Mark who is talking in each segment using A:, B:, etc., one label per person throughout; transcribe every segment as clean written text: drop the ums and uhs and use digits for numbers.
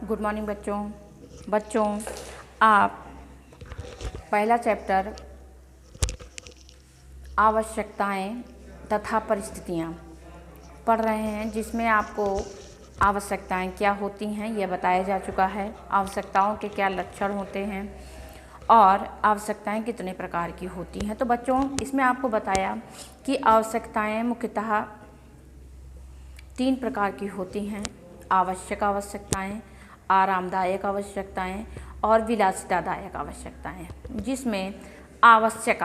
A: Good morning बच्चों आप पहला चैप्टर आवश्यकताएं तथा परिस्थितियां पढ़ रहे हैं, जिसमें आपको आवश्यकताएं क्या होती हैं यह बताया जा चुका है। आवश्यकताओं के क्या लक्षण होते हैं और आवश्यकताएं कितने प्रकार की होती हैं। तो बच्चों, इसमें आपको बताया कि आवश्यकताएं मुख्यतः 3 प्रकार की होती हैं। आवश्यक आवश्यकताएं, आरामदायक आवश्यकताएं और विलासितादायक आवश्यकताएं। जिसमें आवश्यक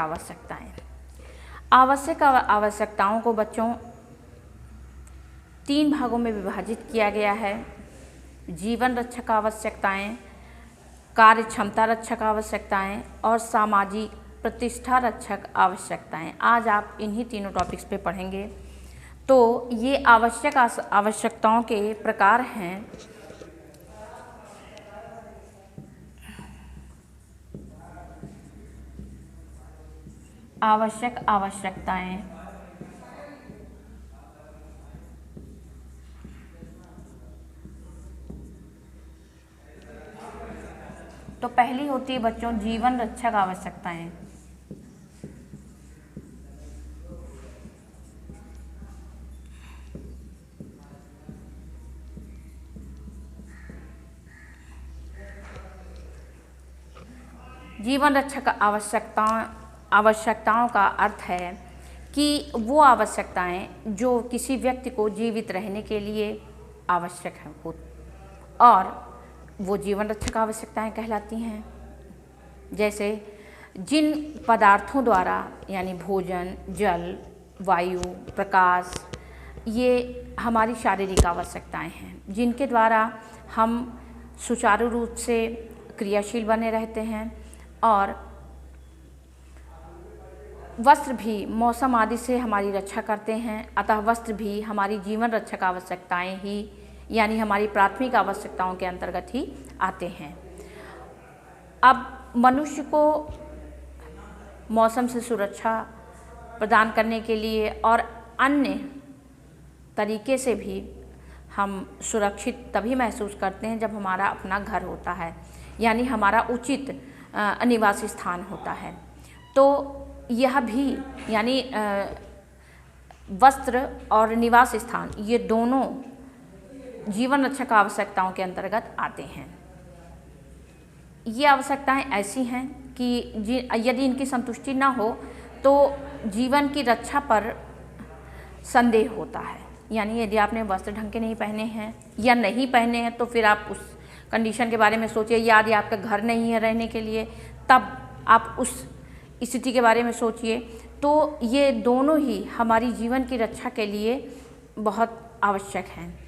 A: आवश्यकताओं को बच्चों 3 भागों में विभाजित किया गया है। जीवन रक्षक आवश्यकताएं, कार्य क्षमता रक्षक आवश्यकताएं और सामाजिक प्रतिष्ठा रक्षक आवश्यकताएं। आज आप इन्हीं तीनों टॉपिक्स पे पढ़ेंगे। तो ये आवश्यक आवश्यकताओं के प्रकार हैं। आवश्यक आवश्यकताएं तो पहली होती है बच्चों जीवन रक्षक आवश्यकताएं। जीवन रक्षक आवश्यकताओं का अर्थ है कि वो आवश्यकताएं जो किसी व्यक्ति को जीवित रहने के लिए आवश्यक हैं और वो जीवन रक्षक आवश्यकताएं कहलाती हैं। जैसे जिन पदार्थों द्वारा यानी भोजन, जल, वायु, प्रकाश, ये हमारी शारीरिक आवश्यकताएं हैं, जिनके द्वारा हम सुचारू रूप से क्रियाशील बने रहते हैं। और वस्त्र भी मौसम आदि से हमारी रक्षा करते हैं, अतः वस्त्र भी हमारी जीवन रक्षक आवश्यकताएं ही यानी हमारी प्राथमिक आवश्यकताओं के अंतर्गत ही आते हैं। अब मनुष्य को मौसम से सुरक्षा प्रदान करने के लिए और अन्य तरीके से भी हम सुरक्षित तभी महसूस करते हैं जब हमारा अपना घर होता है, यानी हमारा उचित निवासी स्थान होता है। तो यह भी यानी वस्त्र और निवास स्थान, ये दोनों जीवन रक्षक आवश्यकताओं के अंतर्गत आते हैं। ये आवश्यकताएं ऐसी हैं कि यदि इनकी संतुष्टि ना हो तो जीवन की रक्षा पर संदेह होता है। यानी यदि आपने वस्त्र ढंग के नहीं पहने हैं या नहीं पहने हैं तो फिर आप उस कंडीशन के बारे में सोचिए। यदि आपका घर नहीं है रहने के लिए, तब आप उस स्थिति के बारे में सोचिए। तो ये दोनों ही हमारी जीवन की रक्षा के लिए बहुत आवश्यक हैं।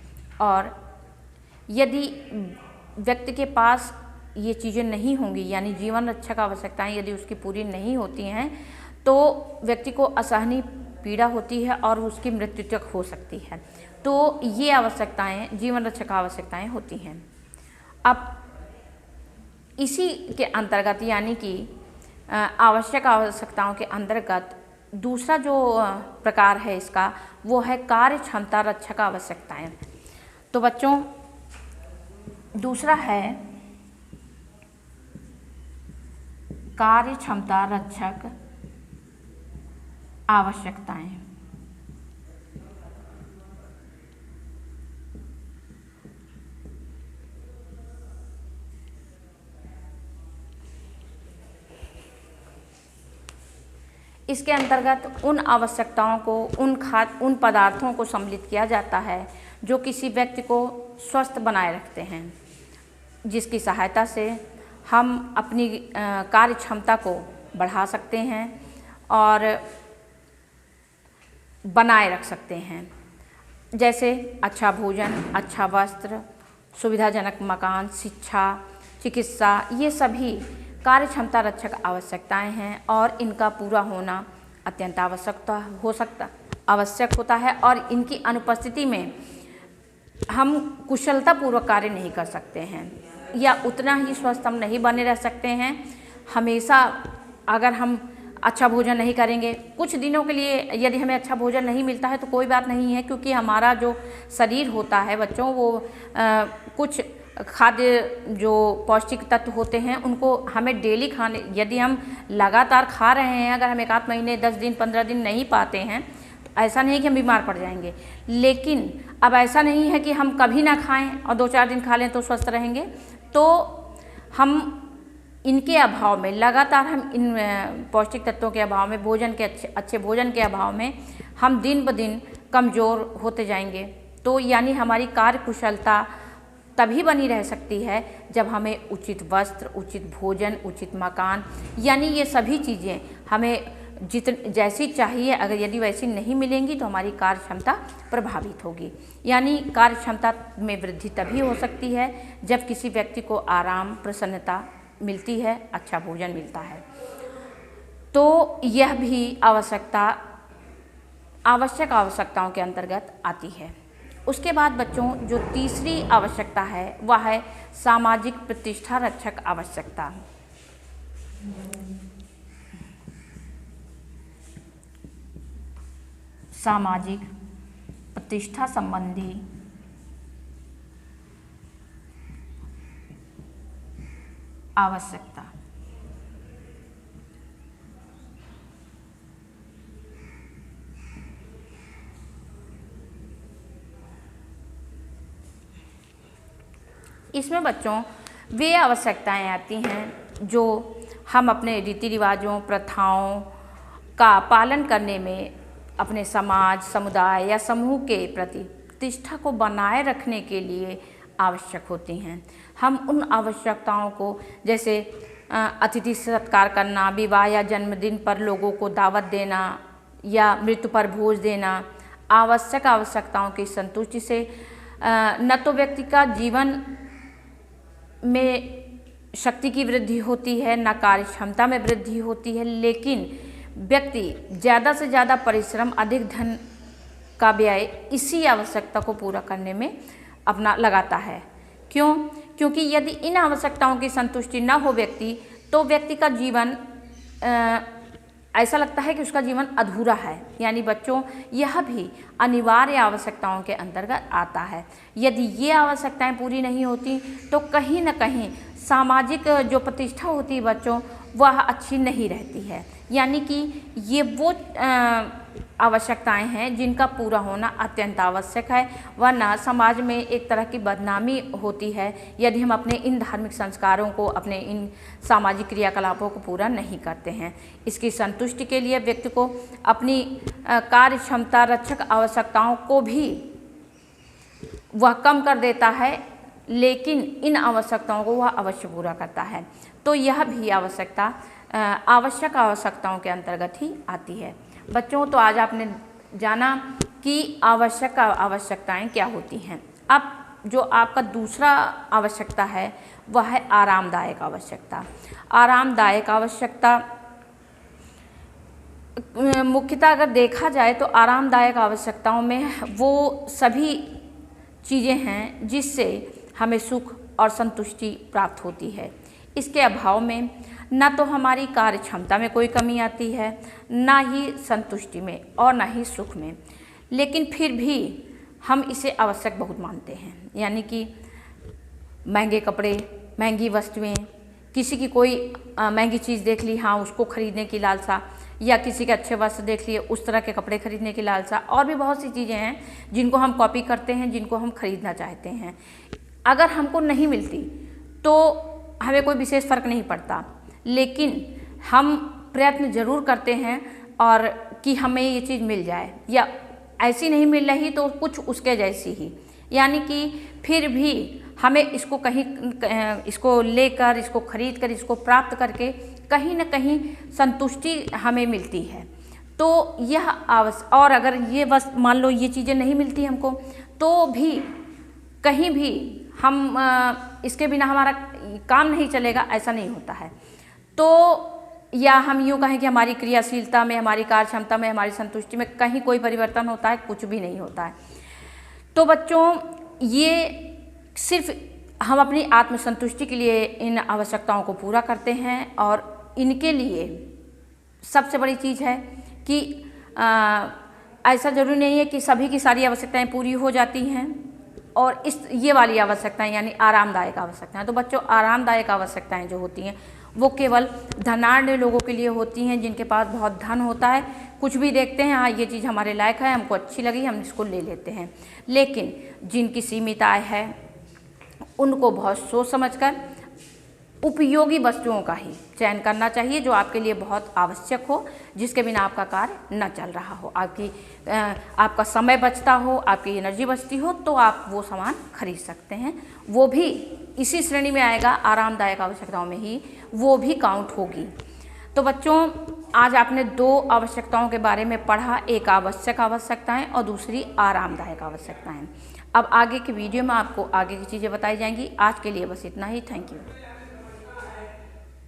A: और यदि व्यक्ति के पास ये चीज़ें नहीं होंगी, यानी जीवन रक्षक आवश्यकताएं यदि उसकी पूरी नहीं होती हैं, तो व्यक्ति को असहनीय पीड़ा होती है और उसकी मृत्यु तक हो सकती है। तो ये आवश्यकताएं जीवन रक्षक आवश्यकताएं होती हैं। अब इसी के अंतर्गत यानी कि आवश्यक आवश्यकताओं के अंतर्गत दूसरा जो प्रकार है इसका, वो है कार्य क्षमता रक्षक आवश्यकताएं। तो बच्चों, दूसरा है कार्य क्षमता रक्षक आवश्यकताएं। इसके अंतर्गत उन आवश्यकताओं को, उन पदार्थों को सम्मिलित किया जाता है जो किसी व्यक्ति को स्वस्थ बनाए रखते हैं, जिसकी सहायता से हम अपनी कार्य क्षमता को बढ़ा सकते हैं और बनाए रख सकते हैं। जैसे अच्छा भोजन, अच्छा वस्त्र, सुविधाजनक मकान, शिक्षा, चिकित्सा, ये सभी कार्य क्षमता रक्षक आवश्यकताएं हैं और इनका पूरा होना अत्यंत आवश्यक होता है। और इनकी अनुपस्थिति में हम कुशलतापूर्वक कार्य नहीं कर सकते हैं या उतना ही स्वस्थ हम नहीं बने रह सकते हैं। हमेशा अगर हम अच्छा भोजन नहीं करेंगे, कुछ दिनों के लिए यदि हमें अच्छा भोजन नहीं मिलता है तो कोई बात नहीं है, क्योंकि हमारा जो शरीर होता है बच्चों, वो कुछ खाद्य जो पौष्टिक तत्व होते हैं उनको हमें डेली खाने, यदि हम लगातार खा रहे हैं, अगर हम 1 महीने 10 दिन 15 दिन नहीं पाते हैं तो ऐसा नहीं कि हम बीमार पड़ जाएंगे। लेकिन अब ऐसा नहीं है कि हम कभी ना खाएं और 2-4 दिन खा लें तो स्वस्थ रहेंगे। तो हम इनके अभाव में, लगातार हम इन पौष्टिक तत्वों के अभाव में, भोजन के अच्छे भोजन के अभाव में हम दिन ब दिन कमज़ोर होते जाएंगे। तो यानी हमारी कार्य कुशलता तभी बनी रह सकती है जब हमें उचित वस्त्र, उचित भोजन, उचित मकान, यानी ये सभी चीज़ें हमें जैसी चाहिए, अगर यदि वैसी नहीं मिलेंगी तो हमारी कार्य क्षमता प्रभावित होगी। यानी कार्य क्षमता में वृद्धि तभी हो सकती है जब किसी व्यक्ति को आराम, प्रसन्नता मिलती है, अच्छा भोजन मिलता है। तो यह भी आवश्यक आवश्यकताओं के अंतर्गत आती है। उसके बाद बच्चों जो तीसरी आवश्यकता है वह है सामाजिक प्रतिष्ठा रक्षक आवश्यकता। सामाजिक प्रतिष्ठा संबंधी आवश्यकता। इसमें बच्चों वे आवश्यकताएं आती हैं जो हम अपने रीति रिवाजों, प्रथाओं का पालन करने में अपने समाज, समुदाय या समूह के प्रति प्रतिष्ठा को बनाए रखने के लिए आवश्यक होती हैं। हम उन आवश्यकताओं को, जैसे अतिथि सत्कार करना, विवाह या जन्मदिन पर लोगों को दावत देना या मृत्यु पर भोज देना, आवश्यक आवश्यकताओं की संतुष्टि से न तो व्यक्ति का जीवन में शक्ति की वृद्धि होती है, न कार्य क्षमता में वृद्धि होती है, लेकिन व्यक्ति ज़्यादा से ज़्यादा परिश्रम, अधिक धन का व्यय इसी आवश्यकता को पूरा करने में अपना लगाता है। क्यों? क्योंकि यदि इन आवश्यकताओं की संतुष्टि न हो व्यक्ति, तो व्यक्ति का जीवन ऐसा लगता है कि उसका जीवन अधूरा है। यानी बच्चों यह भी अनिवार्य आवश्यकताओं के अंतर्गत आता है। यदि ये आवश्यकताएं पूरी नहीं होती तो कहीं न कहीं सामाजिक जो प्रतिष्ठा होती है बच्चों, वह अच्छी नहीं रहती है। यानी कि ये वो आवश्यकताएं हैं जिनका पूरा होना अत्यंत आवश्यक है, वरना समाज में एक तरह की बदनामी होती है यदि हम अपने इन धार्मिक संस्कारों को, अपने इन सामाजिक क्रियाकलापों को पूरा नहीं करते हैं। इसकी संतुष्टि के लिए व्यक्ति को अपनी कार्य क्षमता रक्षक आवश्यकताओं को भी वह कम कर देता है, लेकिन इन आवश्यकताओं को वह अवश्य पूरा करता है। तो यह भी आवश्यकता आवश्यक आवश्यकताओं के अंतर्गत ही आती है। बच्चों तो आज आपने जाना कि आवश्यक आवश्यकताएं क्या होती हैं। अब जो आपका दूसरा आवश्यकता है वह है आरामदायक आवश्यकता। आरामदायक आवश्यकता मुख्यतः अगर देखा जाए तो आरामदायक आवश्यकताओं में वो सभी चीज़ें हैं जिससे हमें सुख और संतुष्टि प्राप्त होती है। इसके अभाव में न तो हमारी कार्य क्षमता में कोई कमी आती है, ना ही संतुष्टि में और ना ही सुख में, लेकिन फिर भी हम इसे आवश्यक बहुत मानते हैं। यानी कि महंगे कपड़े, महंगी वस्तुएं, किसी की कोई महंगी चीज़ देख ली, हाँ उसको खरीदने की लालसा, या किसी के अच्छे वस्त्र देख लिए उस तरह के कपड़े खरीदने की लालसा, और भी बहुत सी चीज़ें हैं जिनको हम कॉपी करते हैं, जिनको हम खरीदना चाहते हैं। अगर हमको नहीं मिलती तो हमें कोई विशेष फ़र्क नहीं पड़ता, लेकिन हम प्रयत्न ज़रूर करते हैं और कि हमें ये चीज़ मिल जाए, या ऐसी नहीं मिल रही तो कुछ उसके जैसी ही। यानी कि फिर भी हमें इसको कहीं इसको लेकर, इसको खरीद कर, इसको प्राप्त करके कहीं न कहीं संतुष्टि हमें मिलती है। तो यह और अगर ये बस मान लो ये चीज़ें नहीं मिलती हमको, तो भी कहीं भी हम इसके बिना हमारा काम नहीं चलेगा, ऐसा नहीं होता है। तो या हम यूँ कहें कि हमारी क्रियाशीलता में, हमारी कार्य क्षमता में, हमारी संतुष्टि में कहीं कोई परिवर्तन होता है? कुछ भी नहीं होता है। तो बच्चों ये सिर्फ हम अपनी आत्मसंतुष्टि के लिए इन आवश्यकताओं को पूरा करते हैं, और इनके लिए सबसे बड़ी चीज़ है कि ऐसा ज़रूरी नहीं है कि सभी की सारी आवश्यकताएं पूरी हो जाती हैं। और इस ये वाली आवश्यकताएं यानी आरामदायक आवश्यकताएं। तो बच्चों आरामदायक आवश्यकताएं जो होती हैं वो केवल धनाढ़ लोगों के लिए होती हैं, जिनके पास बहुत धन होता है। कुछ भी देखते हैं, हाँ ये चीज़ हमारे लायक है, हमको अच्छी लगी, हम इसको ले लेते हैं। लेकिन जिनकी सीमित आय है उनको बहुत सोच समझकर उपयोगी वस्तुओं का ही चयन करना चाहिए, जो आपके लिए बहुत आवश्यक हो, जिसके बिना आपका कार्य न चल रहा हो, आपका समय बचता हो, आपकी एनर्जी बचती हो, तो आप वो सामान खरीद सकते हैं। वो भी इसी श्रेणी में आएगा, आरामदायक आवश्यकताओं में ही वो भी काउंट होगी। तो बच्चों आज आपने 2 आवश्यकताओं के बारे में पढ़ा, एक आवश्यक आवश्यकताएं और दूसरी आरामदायक आवश्यकताएं। अब आगे की वीडियो में आपको आगे की चीज़ें बताई जाएंगी। आज के लिए बस इतना ही। Thank you.